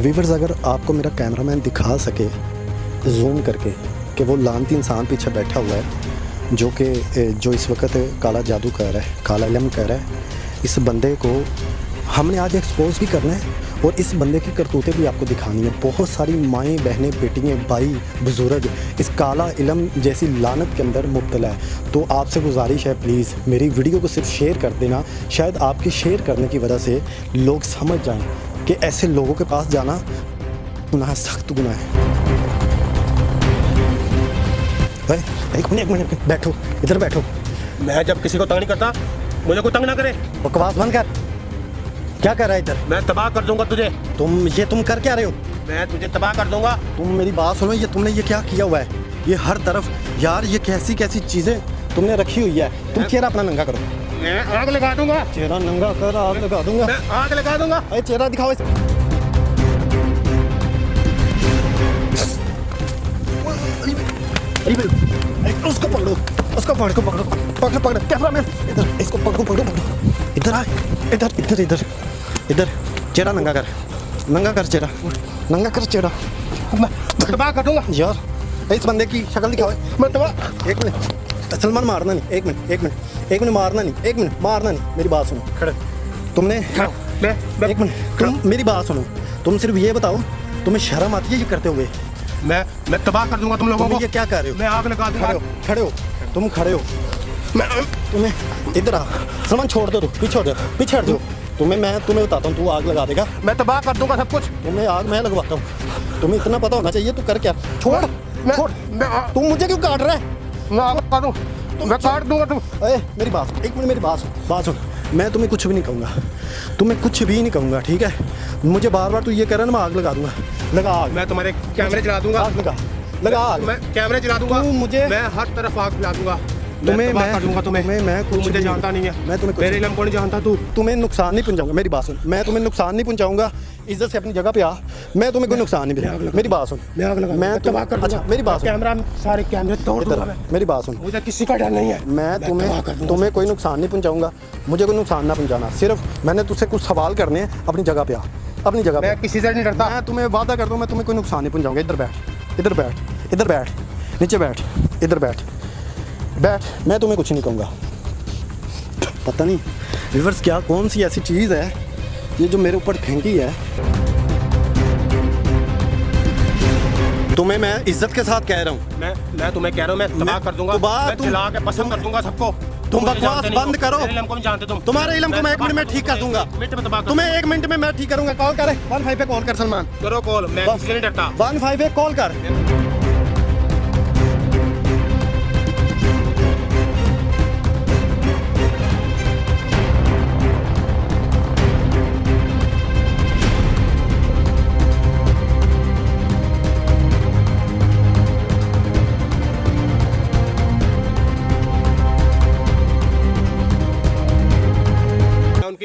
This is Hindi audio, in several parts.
वीवर्स, अगर आपको मेरा कैमरामैन दिखा सके जूम करके कि वो लानती इंसान पीछे बैठा हुआ है जो इस वक्त काला जादू कर रहा है, काला इल्म कर रहा है, इस बंदे को हमने आज एक्सपोज भी करना है और इस बंदे की करतूतें भी आपको दिखानी है। बहुत सारी माएँ, बहनें, बेटियाँ, भाई, बुजुर्ग इस काला इल्म जैसी लानत के अंदर मुब्तला है। तो आपसे गुजारिश है, प्लीज़ मेरी वीडियो को सिर्फ शेयर कर देना। शायद आपके शेयर करने की वजह से लोग समझ जाएं कि ऐसे लोगों के पास जाना गुनाह, सख्त गुनाह है। एक मिनट बैठो, इधर बैठो। मैं जब किसी को तंग नहीं करता, मुझे कोई तंग ना करे। बकवास बंद कर। क्या कर रहा है इधर? मैं तबाह कर दूंगा तुझे। तुम कर क्या रहे हो? मैं तुझे तबाह कर दूंगा। तुम मेरी बात सुनो, तुमने ये क्या किया हुआ है? ये हर तरफ यार, ये कैसी कैसी चीजें तुमने रखी हुई है। तुम चेहरा अपना नंगा करो। मैं आग लगा दूंगा। चेहरा नंगा कर, आग लगा दूंगा। मैं आग लगा दूंगा। अरे चेहरा दिखाओ। उसको पकड़ो, उसको पकड़ो, कैमरा मैन इधर, इसको पकड़ो, इधर आ, इधर चेहरा नंगा कर चेहरा, नंगा कर चेहरा। मैं तबाह कर दूंगा यार। इस बंदे की शक्ल दिखाओ। मैं तबाह। एक मिनट सलमान, मारना नहीं। एक मिनट मारना नहीं। मेरी बात सुनो। खड़े। तुमने मैं एक मिनट, तुम मेरी बात सुनो। तुम सिर्फ ये बताओ, तुम्हें शर्म आती है ये करते हुए? मैं तबाह कर दूंगा तुम लोगों को। ये क्या कर रहे हो? मैं आग लगा दूंगा। खड़े हो, तुम खड़े हो। तुम्हें इधर आ सलमान, छोड़ दो, पीछे हट जाओ। मैं तुम्हें बताता हूँ, तू आग लगा देगा। मैं तबाह कर दूंगा सब कुछ। तुम्हें आग मैं लगवाता हूँ। तुम्हें इतना पता होना चाहिए। तू कर क्या? छोड़। तुम मुझे क्यों काट रहा है? मैं आग लगा दूँ, मैं काट दूंगा तुम। मेरी बात, एक मिनट मेरी बात सुन। मैं तुम्हें कुछ भी नहीं कहूँगा, ठीक है? मुझे बार तू ये कह रहा है ना, मैं आग लगा दूंगा। लगा आग। मैं तुम्हारे कैमरे चला दूंगा। लगा आग। मैं कैमरे चला दूंगा। मुझे मैं हर तरफ आग फैला दूंगा। तुम्हें मैं कर दूंगा तुम्हें। मैं तू मुझे जानता नहीं है। मैं तुम्हें मेरे इल्म को नहीं जानता तू। तुम्हें नुकसान नहीं पहुंचाऊंगा। मेरी बात सुन, मैं तुम्हें नुकसान नहीं पहुंचाऊंगा। इज्जत से अपनी जगह पे आ। मैं तुम्हें कोई नुकसान नहीं पहुंचाऊंगा। मेरी बात सुन। मैं तबाह कर दूंगा। अच्छा मेरी बात सुन। कैमरा, सारे कैमरे तोड़ दूंगा मैं। मेरी बात सुन, मुझे किसी का डर नहीं है। मैं तुम्हें कोई नुकसान नहीं पहुंचाऊंगा। मुझे कोई नुकसान ना पहुंचाना। सिर्फ मैंने तुझसे कुछ सवाल करने हैं। अपनी जगह पे आ, अपनी जगह पे। मैं किसी से नहीं डरता। मैं तुम्हें वादा करता हूँ, मैं तुम्हें कोई नुकसान नहीं पहुंचाऊंगा। इधर बैठ, नीचे बैठ, इधर बैठ। मैं तुम्हें कुछ नहीं कहूँगा। पता नहीं व्यूअर्स क्या, कौन सी ऐसी चीज़ है ये जो मेरे ऊपर फेंकी है। तुम्हें मैं इज्जत के साथ कह रहा हूँ। मैं तुम्हें कह रहा हूँ, मैं तबाह कर दूंगा। मैं जला के पसंद कर दूंगा सबको। तुम बकवास बंद करो। मेरे इल्म को नहीं जानते तुम। तुम्हारे इल्म को मैं 1 मिनट में ठीक कर दूंगा। तुम्हें 1 मिनट में मैं ठीक करूंगा। कॉल कर 15 पे कॉल कर सलमान। करो कॉल, मैं किसी से नहीं डरता। 15 पे कॉल कर।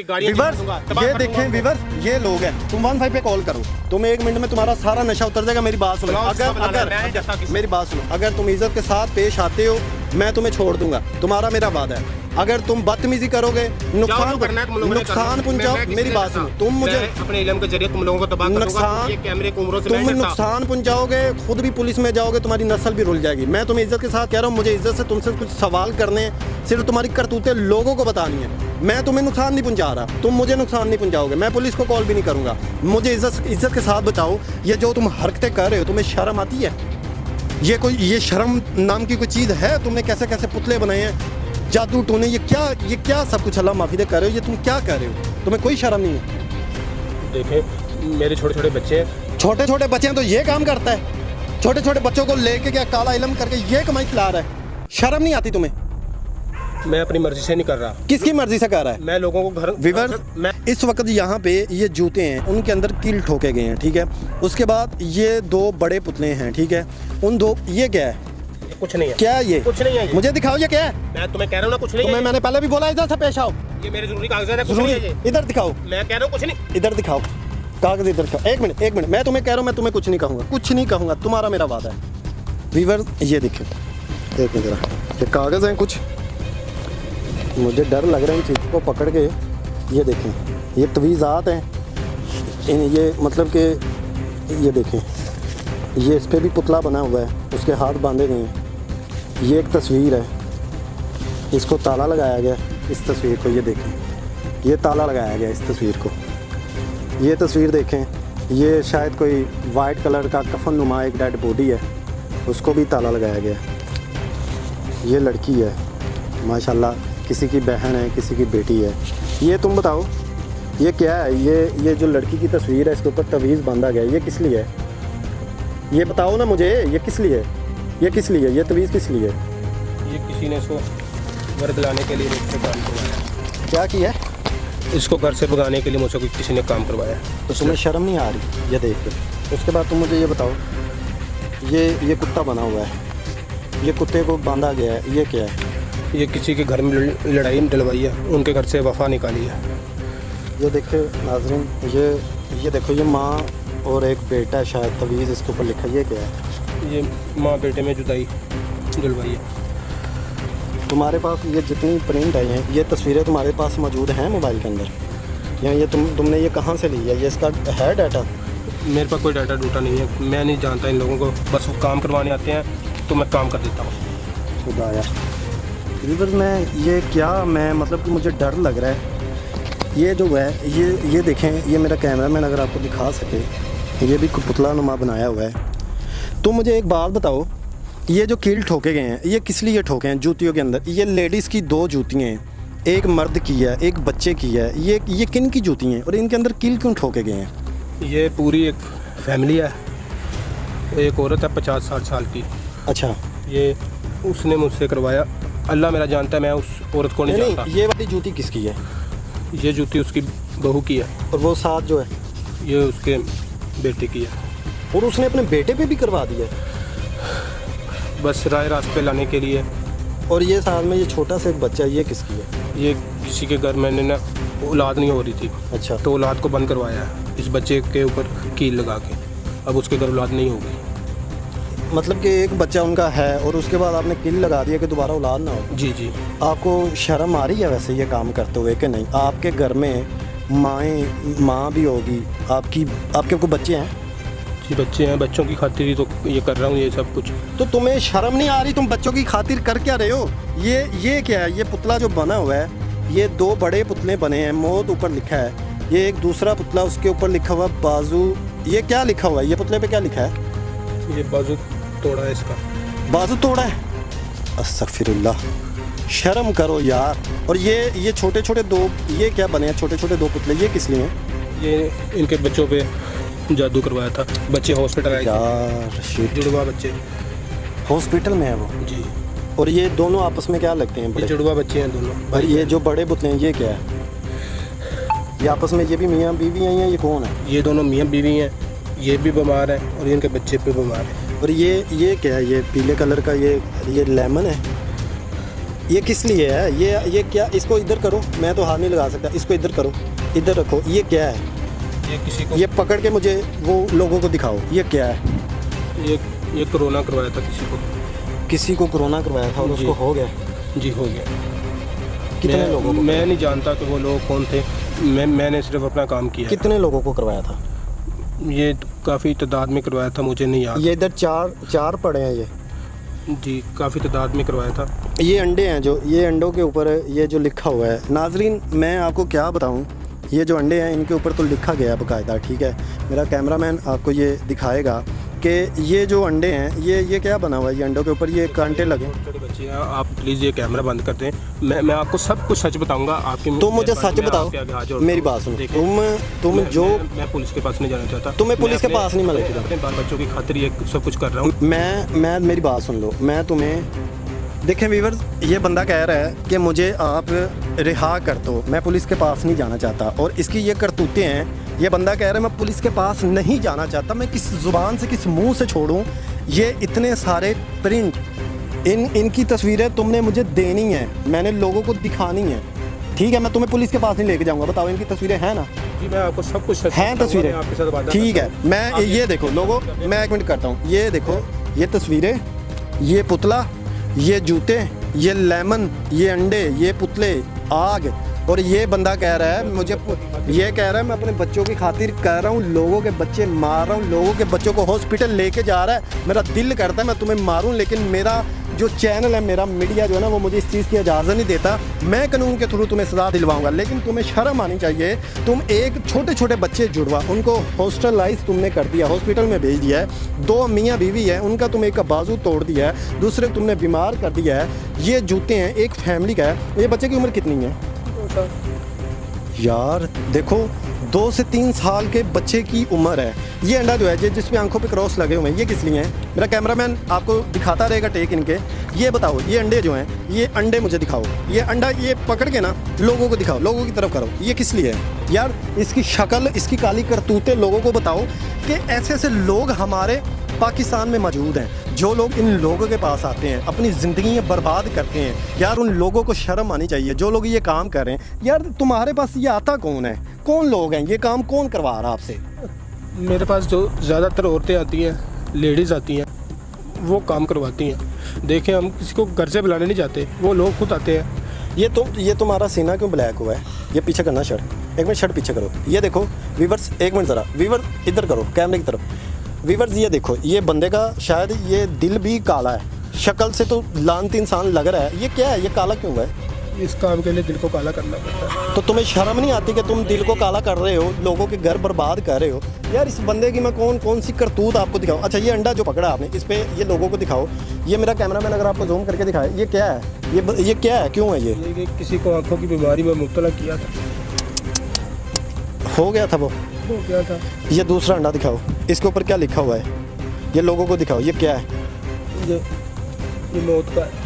वीवर्स, ये देखें वीवर्स, ये लोग हैं। तुम 15 पे कॉल करो। तुम्हें 1 मिनट में तुम्हारा सारा नशा उतर जाएगा। मेरी बात सुनो। अगर मेरी बात सुनो, अगर तुम इज्जत के साथ पेश आते हो, मैं तुम्हें छोड़ दूंगा। तुम्हारा मेरा वादा है। अगर तुम बदतमीजी करोगे, नुकसान पहुंचाओ। मेरी बात सुनो, तुम मुझे अपने इल्म के जरिए तुम लोगों को तबाह करूंगा। ये कैमरे की उम्रों से तुम नुकसान पहुंचाओगे, खुद भी पुलिस में जाओगे, तुम्हारी नस्ल भी रुल जाएगी। मैं तुम्हें इज्जत के साथ कह रहा हूँ, मुझे इज्जत से तुमसे कुछ सवाल करने हैं। सिर्फ तुम्हारी करतूतें लोगों को बतानी है। मैं तुम्हें नुकसान नहीं पहुंचा रहा, तुम मुझे नुकसान नहीं पहुंचाओगे। मैं पुलिस को कॉल भी नहीं करूंगा। मुझे इज्जत के साथ बताओ, ये जो तुम हरकतें कर रहे हो, तुम्हें शर्म आती है? ये शर्म नाम की कोई चीज़ है? तुमने कैसे कैसे पुतले बनाए हैं, जादू टोने, ये क्या सब कुछ अल्लाह माफी दे कर रहे हो? ये तुम क्या कर रहे हो? तुम्हें कोई शर्म नहीं है? देखें, मेरे छोटे बच्चे हैं। छोटे बच्चे हैं तो ये काम करता है? छोटे बच्चों को लेके क्या काला इल्म करके ये कमाई खिला रहा है? शर्म नहीं आती तुम्हें? मैं अपनी मर्जी से नहीं कर रहा। किसकी मर्जी से कर रहा है? मैं लोगों को घर मैं इस वक्त यहाँ पे ये जूते हैं, उनके अंदर कील ठोके गए हैं, ठीक है? उसके बाद ये 2 बड़े पुतले हैं, ठीक है? उन 2, ये क्या है? कुछ नहीं है। क्या ये? कुछ नहीं है। मुझे दिखाओ ये क्या है? मैं तुम्हें कह रहा हूँ ना, कुछ नहीं है। मैंने पहले भी बोला, इधर से पेश आओ। ये मेरे जरूरी कागजात है। कुछ नहीं है। इधर दिखाओ। मैं कह रहा हूँ कुछ नहीं। इधर दिखाओ कागज, इधर दिखाओ। एक मिनट, मैं तुम्हें कह रहा हूँ, मैं तुम्हें कुछ नहीं कहूँगा। तुम्हारा मेरा वादा है। वीवर, ये देखिए, एक मिनट जरा, ये कागज हैं कुछ। मुझे डर लग रहा है इन चीज़ों को पकड़ के। ये देखें, ये तवीज़ात हैं। ये मतलब कि ये देखें, ये इस पे भी पुतला बना हुआ है, उसके हाथ बांधे गए हैं। ये एक तस्वीर है, इसको ताला लगाया गया इस तस्वीर को। ये देखें, ये ताला लगाया गया इस तस्वीर को। ये तस्वीर देखें, ये शायद कोई वाइट कलर का कफन नुमा एक डेड बॉडी है, उसको भी ताला लगाया गया। ये लड़की है माशाल्लाह, किसी की बहन है, किसी की बेटी है। ये तुम बताओ ये क्या है? ये जो लड़की की तस्वीर है, इसके ऊपर तवीज़ बांधा गया है, ये किस लिए है? ये बताओ ना मुझे, ये किस लिए है? ये किस लिए? ये तवीज़ किस लिए? ये किसी ने इसको घर दिलाने के लिए मुझसे काम करवाया। क्या किया? इसको घर से भगाने के लिए मुझसे किसी ने काम करवाया। तो तुम्हें शर्म नहीं आ रही ये देख कर? उसके बाद तुम मुझे ये बताओ, ये कुत्ता बना हुआ है, ये कुत्ते को बांधा गया है, ये क्या है? ये किसी के घर में लड़ाई डलवाई है, उनके घर से वफा निकाली है। ये देखो नाज़रीन, ये देखो, ये माँ और एक बेटा, शायद तवीज़ इसके ऊपर लिखा है। ये क्या है? ये माँ बेटे में जुदाई डलवाई है। तुम्हारे पास ये जितनी प्रिंट आई हैं, ये तस्वीरें तुम्हारे पास मौजूद हैं मोबाइल के अंदर, या ये तुमने ये कहाँ से ली है? ये इसका है डाटा? मेरे पास कोई डाटा डूटा नहीं है, मैं नहीं जानता इन लोगों को, बस वो काम करवाने आते हैं तो मैं काम कर देता हूँ। खुदाया वीवर, मैं ये क्या, मैं मतलब कि मुझे डर लग रहा है। ये जो है, ये देखें, ये मेरा कैमरा मैन अगर आपको दिखा सके, ये भी पुतला नुमा बनाया हुआ है। तो मुझे एक बात बताओ, ये जो कील ठोके गए हैं, ये किस लिए ठोके हैं? जूतियों के अंदर ये लेडीज़ की 2 जूतियाँ हैं, एक मर्द की है, एक बच्चे की है। ये किन की जूती हैं और इनके अंदर कील क्यों ठोके गए हैं? ये पूरी एक फैमिली है, एक औरत है 50-60 साल की। अच्छा, ये उसने मुझसे करवाया, अल्लाह मेरा जानता है, मैं उस औरत को नहीं जानता। ये वाली जूती किसकी है? ये जूती उसकी बहू की है, और वो साथ जो है ये उसके बेटे की है। और उसने अपने बेटे पे भी करवा दिया, बस राह रास्ते पे लाने के लिए। और ये साथ में ये छोटा सा एक बच्चा, ये किसकी है? ये किसी के घर मैंने ना औलाद नहीं हो रही थी, अच्छा, तो औलाद को बंद करवाया है इस बच्चे के ऊपर कील लगा के। अब उसके घर औलाद नहीं होगी। मतलब कि एक बच्चा उनका है और उसके बाद आपने कील लगा दिया कि दोबारा औलाद ना हो। जी जी। आपको शर्म आ रही है वैसे ये काम करते हुए कि नहीं? आपके घर में माँ भी होगी, आपके कोई बच्चे हैं? जी बच्चे हैं, बच्चों की खातिर ही तो ये कर रहा हूँ ये सब कुछ। तो तुम्हें शर्म नहीं आ रही? तुम बच्चों की खातिर कर क्या रहे हो? ये क्या है? ये पुतला जो बना हुआ है, ये 2 बड़े पुतले बने हैं, मौत ऊपर लिखा है, ये एक दूसरा पुतला उसके ऊपर लिखा हुआ बाजू। ये क्या लिखा हुआ है? ये पुतले पे क्या लिखा है? ये बाजू तोड़ा है इसका। बाजू तोड़ा है? अस्तगफिरुल्लाह, शर्म करो यार। और ये छोटे छोटे 2, ये क्या बने हैं? छोटे छोटे 2 पुतले, ये किस लिए हैं? ये इनके बच्चों पे जादू करवाया था, बच्चे हॉस्पिटल आए यार शिट, जुड़वा बच्चे हॉस्पिटल में है वो? जी। और ये दोनों आपस में क्या लगते हैं? ये बड़े जुड़वा बच्चे हैं दोनों। और ये जो बड़े पुतले हैं, ये क्या है? ये आपस में, ये भी मियाँ बीवी हैं या ये कौन है? ये दोनों मियाँ बीवी हैं, ये भी बीमार है और इनके बच्चे पे बीमार है। और ये क्या है? ये पीले कलर का ये लेमन है, ये किस लिए है? ये क्या? इसको इधर करो, मैं तो हाथ नहीं लगा सकता, इसको इधर करो, इधर रखो। ये क्या है? ये किसी को, ये पकड़ के मुझे वो लोगों को दिखाओ, ये क्या है? ये कोरोना करवाया था किसी को कोरोना करवाया था और उसको हो गया? जी हो गया। कितने लोगों को? मैं नहीं जानता कि वो लोग कौन थे, मैंने सिर्फ अपना काम किया। कितने लोगों को करवाया था? ये काफ़ी तादाद में करवाया था, मुझे नहीं याद। ये इधर चार पड़े हैं ये। जी काफ़ी तादाद में करवाया था। ये अंडे हैं, जो ये अंडों के ऊपर ये जो लिखा हुआ है, नाजरीन मैं आपको क्या बताऊं, ये जो अंडे हैं इनके ऊपर तो लिखा गया है बाकायदा, ठीक है? मेरा कैमरामैन आपको ये दिखाएगा कि ये जो अंडे हैं, ये क्या बना हुआ है? ये अंडों के ऊपर ये कांटे लगे। छोटे बच्चे हैं, आप प्लीज़ ये कैमरा बंद कर दें। मैं आपको सब कुछ सच बताऊंगा। आपकी तुम मुझे सच बताओ, मेरी बात सुनो। तुम जो मैं पुलिस के पास नहीं जाना चाहता। तुम्हें पुलिस के पास नहीं मैं लेके अपने बाल बच्चों की खातिर ये सब कुछ कर रहा हूँ। मैं मेरी बात सुन लो, मैं तुम्हें देखें व्यूअर्स, ये बंदा कह रहा है कि मुझे आप रिहा कर दो, मैं पुलिस के पास नहीं जाना चाहता। और इसकी ये करतूतें हैं, ये बंदा कह रहा है मैं पुलिस के पास नहीं जाना चाहता। मैं किस ज़ुबान से, किस मुंह से छोड़ूं? ये इतने सारे प्रिंट, इनकी तस्वीरें तुमने मुझे देनी है, मैंने लोगों को दिखानी है, ठीक है? मैं तुम्हें पुलिस के पास नहीं लेके जाऊंगा। बताओ, इनकी तस्वीरें हैं ना? जी मैं आपको सब कुछ हैं तस्वीरें, आपके साथ वादा ठीक है? मैं ये देखो लोगों, मैं 1 मिनट करता हूँ। ये देखो, ये तस्वीरें, ये पुतला, ये जूते, ये लेमन, ये अंडे, ये पुतले, आग, और ये बंदा कह रहा है मुझे, ये कह रहा है मैं अपने बच्चों की खातिर कर रहा हूँ, लोगों के बच्चे मार रहा हूँ, लोगों के बच्चों को हॉस्पिटल लेके जा रहा है। मेरा दिल करता है मैं तुम्हें मारूं, लेकिन मेरा जो चैनल है, मेरा मीडिया जो है ना, वो मुझे इस चीज़ की इजाज़त नहीं देता। मैं कानून के थ्रू तुम्हें सज़ा दिलवाऊंगा, लेकिन तुम्हें शर्म आनी चाहिए। तुम एक छोटे छोटे बच्चे जुड़वा, उनको हॉस्टलाइज तुमने कर दिया, हॉस्पिटल में भेज दिया है। 2 मियाँ बीवी है, उनका तुम एक का बाजू तोड़ दिया है, दूसरे तुमने बीमार कर दिया है। ये जूते हैं एक फैमिली का है। ये बच्चे की उम्र कितनी है यार? देखो 2 से 3 साल के बच्चे की उम्र है। ये अंडा जो है जिसमें आंखों पे क्रॉस लगे हुए हैं, ये किस लिए हैं? मेरा कैमरामैन आपको दिखाता रहेगा टेक इनके। ये बताओ, ये अंडे जो हैं, ये अंडे मुझे दिखाओ। ये अंडा ये पकड़ के ना लोगों को दिखाओ, लोगों की तरफ करो। ये किस लिए है यार? इसकी शक्ल, इसकी काली करतूतें लोगों को बताओ कि ऐसे ऐसे लोग हमारे पाकिस्तान में मौजूद हैं। जो लोग इन लोगों के पास आते हैं, अपनी ज़िंदगी बर्बाद करते हैं यार, उन लोगों को शर्म आनी चाहिए। जो लोग ये काम कर रहे हैं यार, तुम्हारे पास ये आता कौन है? कौन लोग हैं? ये काम कौन करवा रहा आपसे? मेरे पास जो ज़्यादातर औरतें आती हैं, लेडीज़ आती हैं, वो काम करवाती हैं। देखें, हम किसी को घर से बुलाने नहीं जाते, वो लोग खुद आते हैं। ये तुम्हारा सीना क्यों ब्लैक हुआ है? ये पीछे करना शर्ट, एक मिनट शर्ट पीछे करो। ये देखो वीवर्स, एक मिनट ज़रा वीवर इधर करो कैमरे की तरफ। वीवर्स ये देखो, ये बंदे का शायद ये दिल भी काला है, शक्ल से तो लानत इंसान लग रहा है। ये क्या है? ये काला क्यों हुआ है? इस काम के लिए दिल को काला करना पड़ता है। तो तुम्हें शर्म नहीं आती कि तुम दिल को काला कर रहे हो, लोगों के घर बर्बाद कर रहे हो? यार इस बंदे की मैं कौन सी करतूत आपको दिखाऊं? अच्छा, ये अंडा जो पकड़ा आपने, इस पे ये लोगों को दिखाओ। ये मेरा कैमरामैन अगर आपको जूम करके दिखाए, ये क्या है? ये क्या है? क्यों है ये? कि किसी को आंखों की बीमारी में मुब्तला किया था, हो गया था वो क्या था। ये दूसरा अंडा दिखाओ, इसके ऊपर क्या लिखा हुआ है? ये लोगों को दिखाओ, ये क्या है? ये मौत का है,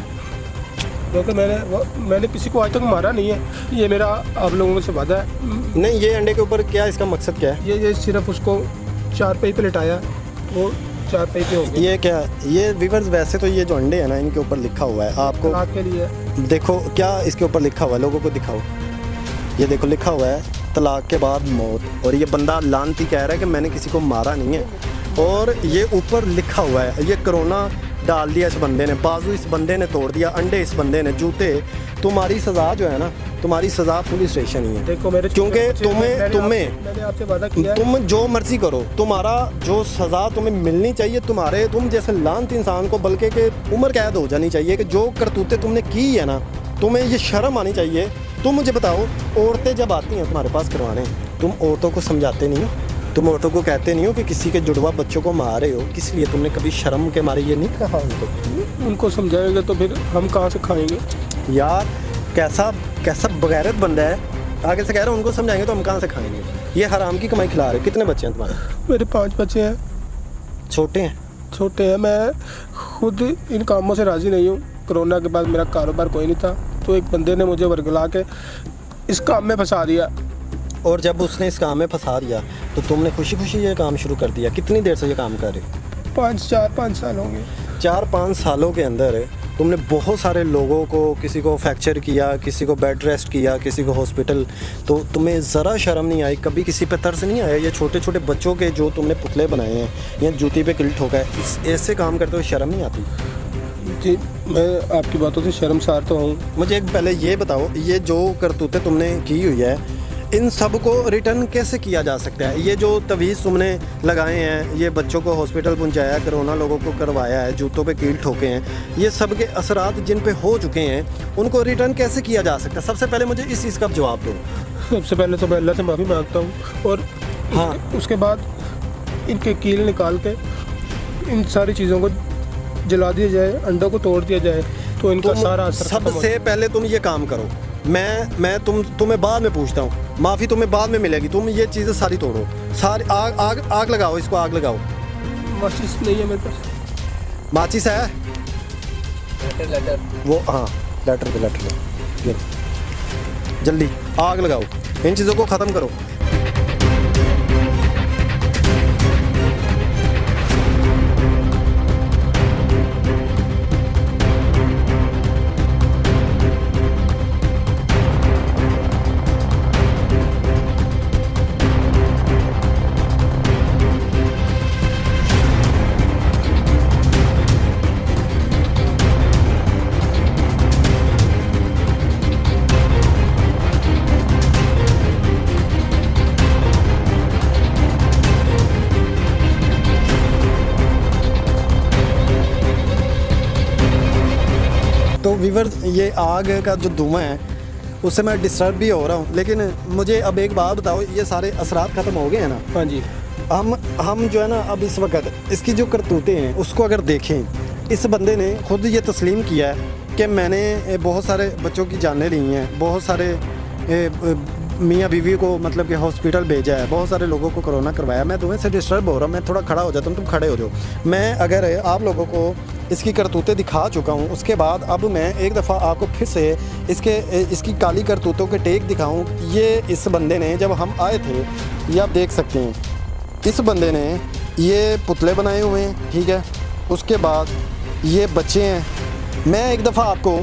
क्योंकि मैंने किसी को आज तक मारा नहीं है। ये मेरा आप लोगों से वादा है। नहीं, ये अंडे के ऊपर क्या, इसका मकसद क्या है? ये सिर्फ उसको चारपाई पे लिटाया, वो चारपाई पे हो गया। ये क्या? ये व्यूअर्स वैसे तो ये जो अंडे हैं ना, इनके ऊपर लिखा हुआ है आपको तलाक के लिए। देखो क्या इसके ऊपर लिखा हुआ है, लोगों को दिखाओ। ये देखो लिखा हुआ है तलाक के बाद मौत, और ये बंदा लानती कह रहा है कि मैंने किसी को मारा नहीं है। और ये ऊपर लिखा हुआ है, ये कोरोना डाल दिया इस बंदे ने, बाजू इस बंदे ने तोड़ दिया, अंडे इस बंदे ने, जूते। तुम्हारी सज़ा जो है ना, तुम्हारी सज़ा पुलिस स्टेशन ही है। देखो मेरे, क्योंकि मैंने आपसे वादा किया, तुम जो मर्जी करो, तुम्हारा जो सज़ा तुम्हें मिलनी चाहिए, तुम जैसे लानत इंसान को बल्कि के उम्र कैद हो जानी चाहिए कि जो करतूतें तुमने की है ना, तुम्हें ये शर्म आनी चाहिए। तुम मुझे बताओ, औरतें जब आती हैं तुम्हारे पास करवाने, तुम औरतों को समझाते नहीं हो? तुम औरतों को कहते नहीं हो कि किसी के जुड़वा बच्चों को मार रहे हो? किस लिए? तुमने कभी शर्म के मारे ये नहीं कहा उनको समझाएंगे तो फिर हम कहाँ से खाएंगे? यार कैसा बगैरत बंदा है। आगे से कह रहा हूँ उनको समझाएंगे तो हम कहाँ से खाएंगे? ये हराम की कमाई खिला रहे। कितने बच्चे हैं तुम्हारे? मेरे 5 बच्चे हैं। छोटे हैं? मैं खुद इन कामों से राज़ी नहीं हूँ। कोरोना के बाद मेरा कारोबार कोई नहीं था, तो एक बंदे ने मुझे वर्गला के इस काम में फंसा दिया। और जब उसने इस काम में फंसा दिया तो तुमने खुशी खुशी ये काम शुरू कर दिया। कितनी देर से ये काम कर रहे हो? 4-5 साल होंगे। 4-5 सालों के अंदर तुमने बहुत सारे लोगों को, किसी को फ्रैक्चर किया, किसी को बेड रेस्ट किया, किसी को हॉस्पिटल। तो तुम्हें ज़रा शर्म नहीं आई? कभी किसी पे तरस नहीं आया? ये छोटे छोटे बच्चों के जो तुमने पुतले बनाए हैं या जूती पे किल्ट हो गए, ऐसे काम करते हुए शर्म नहीं आती? जी, मैं आपकी बातों से शर्मसार तो हूँ। मुझे एक पहले ये बताओ, ये जो करतूतें तुमने की हुई है, इन सब को रिटर्न कैसे किया जा सकता है? ये जो तवीज़ तुमने लगाए हैं, ये बच्चों को हॉस्पिटल पहुंचाया, कोरोना लोगों को करवाया है, जूतों पे कील ठोके हैं, ये सब के असरात जिन पे हो चुके हैं, उनको रिटर्न कैसे किया जा सकता है? सबसे पहले मुझे इस चीज़ का जवाब दो। सबसे पहले तो मैं अल्लाह से माफ़ी मांगता हूँ, और हाँ, उसके बाद इनके कील निकाल के इन सारी चीज़ों को जला दिया जाए, अंडों को तोड़ दिया जाए, तो इनका सारा असर सबसे पहले तुम ये काम करो। मैं तुम्हें बाद में पूछता हूँ, माफ़ी तुम्हें बाद में मिलेगी। तुम ये चीज़ें सारी तोड़ो, सारी आग लगाओ, इसको आग लगाओ। माचिस नहीं है मेरे पास। माचिस है? लेटर वो हाँ, लेटर ये जल्दी आग लगाओ, इन चीज़ों को ख़त्म करो। तो वीवर्स ये आग का जो धुआं है उससे मैं डिस्टर्ब भी हो रहा हूँ, लेकिन मुझे अब एक बात बताओ, ये सारे असरात ख़त्म हो गए हैं ना? हाँ जी। हम जो है ना अब इस वक्त इसकी जो करतूतें हैं उसको अगर देखें, इस बंदे ने खुद ये तस्लीम किया है कि मैंने बहुत सारे बच्चों की जानें ली हैं, बहुत सारे मियाँ बीवी को मतलब कि हॉस्पिटल भेजा है, बहुत सारे लोगों को कोरोना करवाया। मैं तुम्हें से डिस्टर्ब हो रहा हूँ, मैं थोड़ा खड़ा हो जाता हूँ, तुम खड़े हो जाओ। मैं अगर आप लोगों को इसकी करतूतें दिखा चुका हूँ, उसके बाद अब मैं एक दफ़ा आपको फिर से इसकी काली करतूतों के टेक दिखाऊँ। ये इस बंदे ने जब हम आए थे, ये आप देख सकते हैं, इस बंदे ने ये पुतले बनाए हुए हैं, ठीक है। उसके बाद ये बच्चे हैं। मैं एक दफ़ा आपको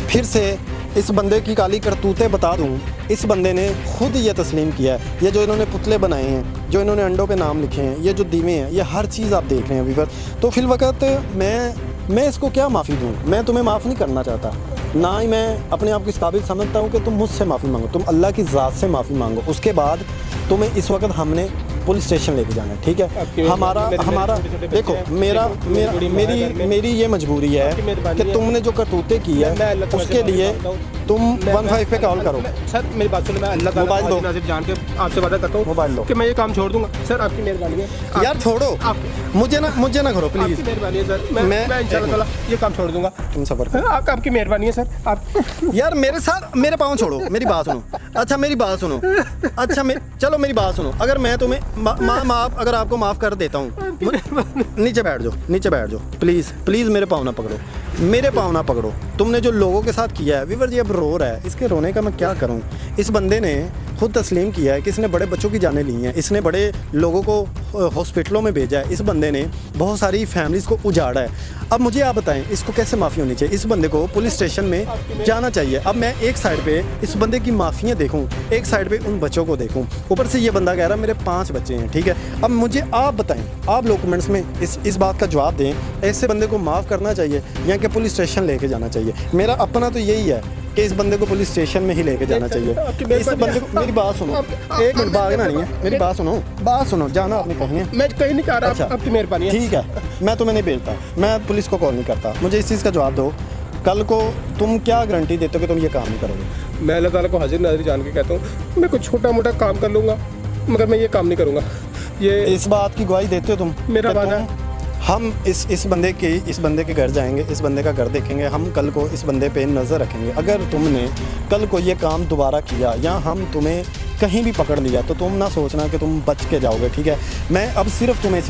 फिर से इस बंदे की काली करतूतें बता दूं। इस बंदे ने खुद ये तस्लीम किया है, ये जो इन्होंने पुतले बनाए हैं, जो इन्होंने अंडों पे नाम लिखे हैं, ये जो दीवे हैं, ये हर चीज़ आप देख रहे हैं वीवर। तो फिल वक्त मैं इसको क्या माफ़ी दूं? मैं तुम्हें माफ़ नहीं करना चाहता, ना ही मैं अपने आप को इस काबिल समझता हूँ कि तुम मुझसे माफ़ी मांगो। तुम अल्लाह की ज़ात से माफ़ी मांगो। उसके बाद तुम्हें इस वक्त हमने पुलिस स्टेशन लेके जाना है, ठीक है। हमारा देखो, मेरी ये मजबूरी है कि तुमने जो करतूतें की है उसके लिए तुम 15 पे कॉल करो। सर मेरी बात सुनो, मैं अल्लाह ताला मोबाइल दो। नाज़िर जान के आपसे वादा करता हूँ मोबाइल दो कि मैं ये काम छोड़ दूंगा। सर आपकी मेहरबानी है। यार छोड़ो, मुझे ना करो प्लीज़। आपकी मेहरबानी है सर, मैं इंशाल्लाह ताला ये काम छोड़ दूंगा। तुम सब्र करो। आपकी मेहरबानी है सर। आप यार मेरे साथ मेरे पाँव छोड़ो, मेरी बात सुनो। अच्छा मेरी बात सुनो। अच्छा चलो मेरी बात सुनो। अगर मैं तुम्हें माफ़ अगर आपको माफ़ कर देता हूँ, नीचे बैठ जाओ प्लीज़। मेरे पाँव ना पकड़ो, मेरे पाँव ना पकड़ो। तुमने जो लोगों के साथ किया है, वीवर जी अब रो रहा है, इसके रोने का मैं क्या करूं? इस बंदे ने खुद तस्लीम किया है कि इसने बड़े बच्चों की जानें ली हैं, इसने बड़े लोगों को हॉस्पिटलों में भेजा है, इस बंदे ने बहुत सारी फैमिलीज़ को उजाड़ा है। अब मुझे आप बताएं, इसको कैसे माफ़ी होनी चाहिए? इस बंदे को पुलिस स्टेशन में जाना चाहिए। अब मैं एक साइड पे इस बंदे की माफ़ियाँ देखूँ, एक साइड पे उन बच्चों को देखूँ, ऊपर से ये बंदा कह रहा है मेरे 5 बच्चे हैं, ठीक है। अब मुझे आप बताएं, आप लोग कमेंट्स में इस बात का जवाब दें, ऐसे बंदे को माफ़ करना चाहिए या कि पुलिस स्टेशन लेके जाना चाहिए? मेरा अपना तो यही है कि इस बंदे को पुलिस स्टेशन में ही लेके जाना चाहिए। इस बंदे को, मेरी बात सुनो, एक मिनट, भागना नहीं है, मेरी बात सुनो, जाना आपने कहीं है? मैं कहीं नहीं कह रहा। अच्छा, आपकी मेहरबानी है। ठीक है, मैं तुम्हें नहीं भेजता, मैं पुलिस को कॉल नहीं करता। मुझे इस चीज़ का जवाब दो, कल को तुम क्या गारंटी देते हो कि तुम ये काम नहीं करोगे? मैं अल्लाह ताला को हाजिर नाज़िर जान के कहता हूँ, मैं कोई छोटा मोटा काम कर लूँगा, मगर मैं ये काम नहीं करूँगा। ये इस बात की गवाही देते हो तुम? मेरा कि वादा तुम- हम इस बंदे के घर जाएंगे, इस बंदे का घर देखेंगे, हम कल को इस बंदे पे नज़र रखेंगे। अगर तुमने कल को ये काम दोबारा किया या हम तुम्हें कहीं भी पकड़ लिया तो तुम ना सोचना कि तुम बच के जाओगे, ठीक है। मैं अब सिर्फ तुम्हें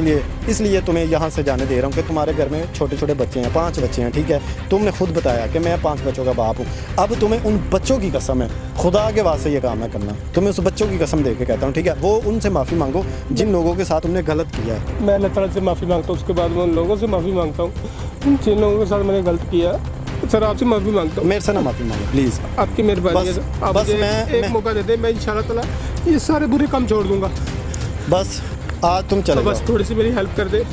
इसलिए तुम्हें यहाँ से जाने दे रहा हूँ कि तुम्हारे घर में छोटे छोटे बच्चे हैं, 5 बच्चे हैं, ठीक है। तुमने खुद बताया कि मैं 5 बच्चों का बाप हूँ। अब तुम्हें उन बच्चों की कसम है, खुदा के वास्ते ये काम ना करना। तुम्हें उस बच्चों की कसम दे के कहता हूँ, ठीक है। वो उनसे माफ़ी मांगो जिन लोगों के साथ तुमने गलत किया है। मैं अल्लाह ताला से माफ़ी मांगता हूँ, उसके बाद मैं उन लोगों से माफ़ी मांगता हूँ जिन लोगों के साथ मैंने गलत किया। सर आपसे माफ़ी मांगता हूँ, मेरे से ना माफ़ी मांगो प्लीज़। आपकी मेहरबानी है सर। आप मुझे एक मौका दे दें, मैं इंशाल्लाह ताला ये सारे बुरे काम छोड़ दूँगा। बस आज तुम चले बस जाओ। थोड़ी सी मेरी हेल्प कर दे।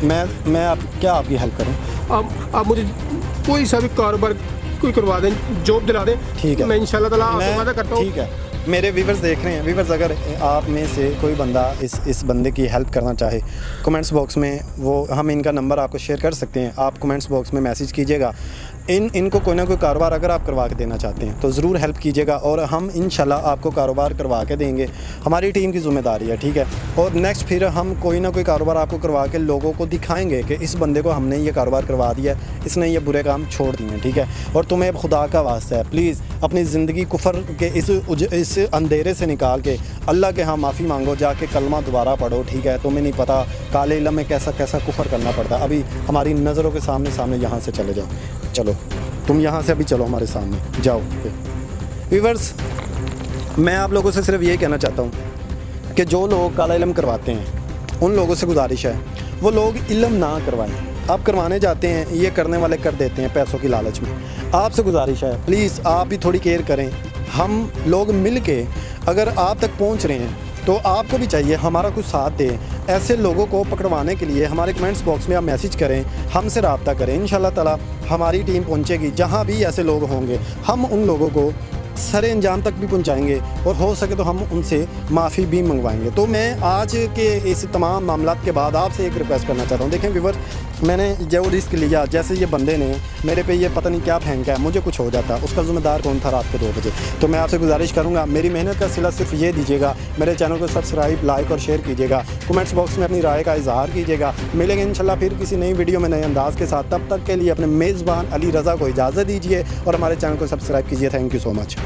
मैं आपकी हेल्प करूँ? आप मुझे कोई सा भी कारोबार कोई करवा दें, जॉब दिला दें, ठीक है। मैं इंशाल्लाह ताला आपसे वादा करता हूँ। ठीक है, मेरे व्यूवर्स देख रहे हैं। व्यूवर्स, अगर आप में से कोई बंदा इस बंदे की हेल्प करना चाहे, कमेंट्स बॉक्स में हम इनका नंबर आपको शेयर कर सकते हैं। आप कमेंट्स बॉक्स में मैसेज कीजिएगा। इनको कोई ना कोई कारोबार अगर आप करवा के देना चाहते हैं तो ज़रूर हेल्प कीजिएगा और हम इंशाल्लाह आपको कारोबार करवा के देंगे। हमारी टीम की ज़िम्मेदारी है, ठीक है। और नेक्स्ट फिर हम कोई ना कोई कारोबार आपको करवा के लोगों को दिखाएंगे कि इस बंदे को हमने ये कारोबार करवा दिया, इसने ये बुरे काम छोड़ दिए, ठीक है। और तुम्हें खुदा का वास्ता है, प्लीज़ अपनी ज़िंदगी कुफर के इस अंधेरे से निकाल के अल्लाह के यहाँ माफ़ी मांगो, जाके कलमा दोबारा पढ़ो, ठीक है। तुम्हें नहीं पता काले इल्म में कैसा कुफर करना पड़ता। अभी हमारी नज़रों के सामने यहाँ से चले जाओ। चलो तुम यहाँ से अभी चलो, हमारे सामने जाओ। व्यूअर्स, मैं आप लोगों से सिर्फ ये कहना चाहता हूँ कि जो लोग काला इल्म करवाते हैं उन लोगों से गुजारिश है वो लोग इल्म ना करवाएं। आप करवाने जाते हैं, ये करने वाले कर देते हैं पैसों की लालच में। आपसे गुजारिश है, प्लीज़ आप भी थोड़ी केयर करें। हम लोग मिल के अगर आप तक पहुँच रहे हैं तो आपको भी चाहिए हमारा कुछ साथ दें। ऐसे लोगों को पकड़वाने के लिए हमारे कमेंट्स बॉक्स में आप मैसेज करें, हमसे रब्ता करें। इंशाल्लाह ताला हमारी टीम पहुंचेगी, जहां भी ऐसे लोग होंगे हम उन लोगों को सरे अंजाम तक भी पहुंचाएंगे और हो सके तो हम उनसे माफ़ी भी मंगवाएंगे। तो मैं आज के इस तमाम मामलात के बाद आपसे एक रिक्वेस्ट करना चाहता हूँ। देखें व्यूअर, मैंने जो रिस्क लिया, जैसे ये बंदे ने मेरे पे ये पता नहीं क्या फेंका है, मुझे कुछ हो जाता, उसका ज़िम्मेदार कौन था रात के 2 बजे। तो मैं आपसे गुजारिश करूँगा, मेरी मेहनत का सिला सिर्फ ये दीजिएगा, मेरे चैनल को सब्सक्राइब, लाइक और शेयर कीजिएगा, कमेंट्स बॉक्स में अपनी राय का इजहार कीजिएगा। मिलेंगे इंशाल्लाह फिर किसी नई वीडियो में नए अंदाज़ के साथ। तब तक के लिए अपने मेज़बान अली रज़ा को इजाज़त दीजिए और हमारे चैनल को सब्सक्राइब कीजिए। Thank you so much.